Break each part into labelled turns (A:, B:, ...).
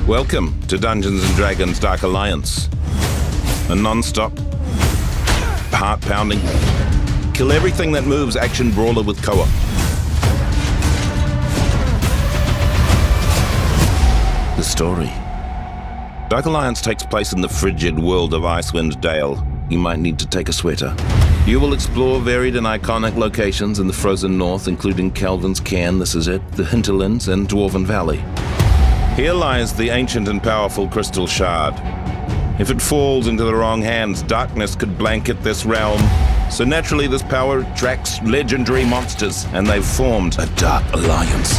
A: Welcome to Dungeons & Dragons Dark Alliance. A non-stop, heart-pounding, kill everything that moves action brawler with co-op. The story. Dark Alliance takes place in the frigid world of Icewind Dale. You might need to take a sweater. You will explore varied and iconic locations in the frozen north, including Calvin's Cairn, this is it, the Hinterlands, and Dwarven Valley. Here lies the ancient and powerful Crystal Shard. If it falls into the wrong hands, darkness could blanket this realm. So naturally this power attracts legendary monsters, and they've formed a Dark Alliance.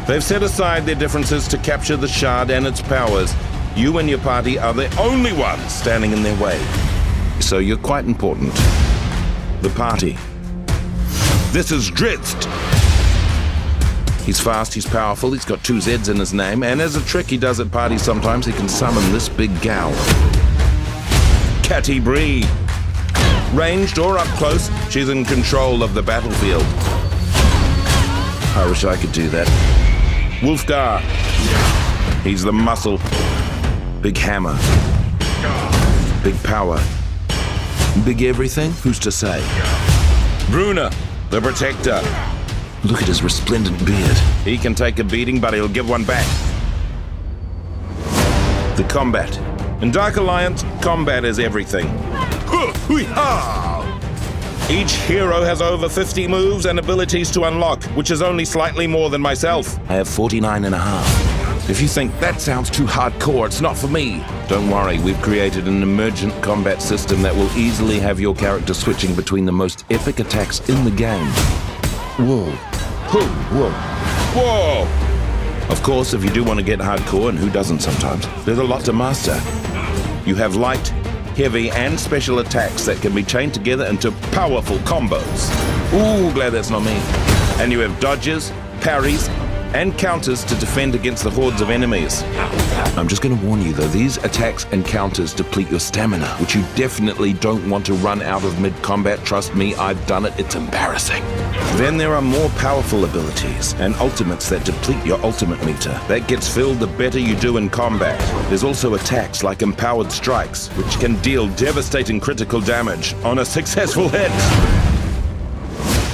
A: They've set aside their differences to capture the Shard and its powers. You and your party are the only ones standing in their way. So you're quite important. The party. This is Drizzt. He's fast, he's powerful, he's got 2 Z's in his name, and as a trick he does at parties sometimes, he can summon this big gal. Catty Bree. Ranged or up close, she's in control of the battlefield. I wish I could do that. Wolfgar. He's the muscle. Big hammer. Big power. Big everything? Who's to say? Bruna, the protector. Look at his resplendent beard. He can take a beating, but he'll give one back. The combat. In Dark Alliance, combat is everything. Each hero has over 50 moves and abilities to unlock, which is only slightly more than myself. I have 49 and a half. If you think that sounds too hardcore, it's not for me. Don't worry, we've created an emergent combat system that will easily have your character switching between the most epic attacks in the game. Whoa. Whoa. Whoa! Of course, if you do want to get hardcore, and who doesn't sometimes, there's a lot to master. You have light, heavy, and special attacks that can be chained together into powerful combos. Ooh, glad that's not me. And you have dodges, parries, and counters to defend against the hordes of enemies. I'm just going to warn you though, these attacks and counters deplete your stamina, which you definitely don't want to run out of mid-combat. Trust me, I've done it, it's embarrassing. Then there are more powerful abilities and ultimates that deplete your ultimate meter. That gets filled the better you do in combat. There's also attacks like empowered strikes, which can deal devastating critical damage on a successful hit.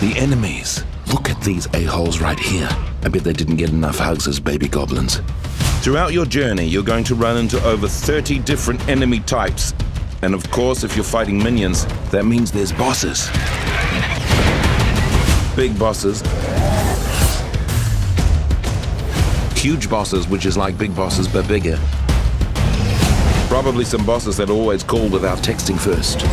A: The enemies. Look at these a-holes right here. I bet they didn't get enough hugs as baby goblins. Throughout your journey, you're going to run into over 30 different enemy types. And of course, if you're fighting minions, that means there's bosses. Big bosses. Huge bosses, which is like big bosses, but bigger. Probably some bosses that always call without texting first.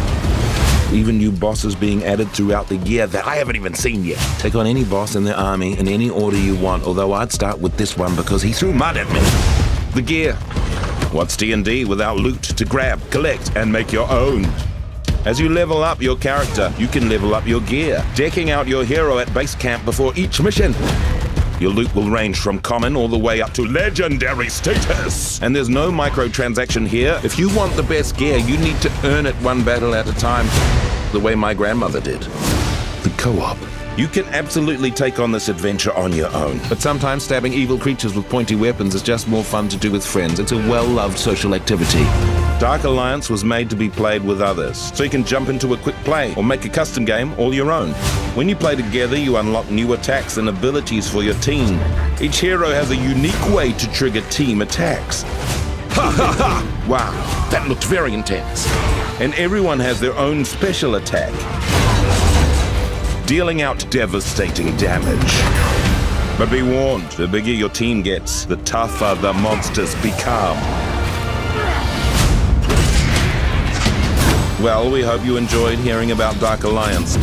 A: Even new bosses being added throughout the year that I haven't even seen yet. Take on any boss in their army in any order you want, although I'd start with this one because he threw mud at me. The gear. What's D&D without loot to grab, collect, and make your own? As you level up your character, you can level up your gear, decking out your hero at base camp before each mission. Your loot will range from common all the way up to legendary status. And there's no microtransaction here. If you want the best gear, you need to earn it one battle at a time, the way my grandmother did. The co-op. You can absolutely take on this adventure on your own, but sometimes stabbing evil creatures with pointy weapons is just more fun to do with friends. It's a well-loved social activity. Dark Alliance was made to be played with others, so you can jump into a quick play or make a custom game all your own. When you play together, you unlock new attacks and abilities for your team. Each hero has a unique way to trigger team attacks. Ha ha ha! Wow, that looked very intense. And everyone has their own special attack, dealing out devastating damage. But be warned, the bigger your team gets, the tougher the monsters become. Well, we hope you enjoyed hearing about Dark Alliance.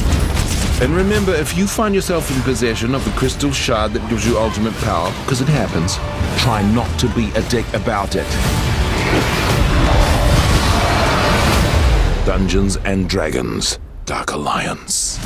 A: And remember, if you find yourself in possession of the crystal shard that gives you ultimate power, because it happens, try not to be a dick about it. Dungeons and Dragons, Dark Alliance.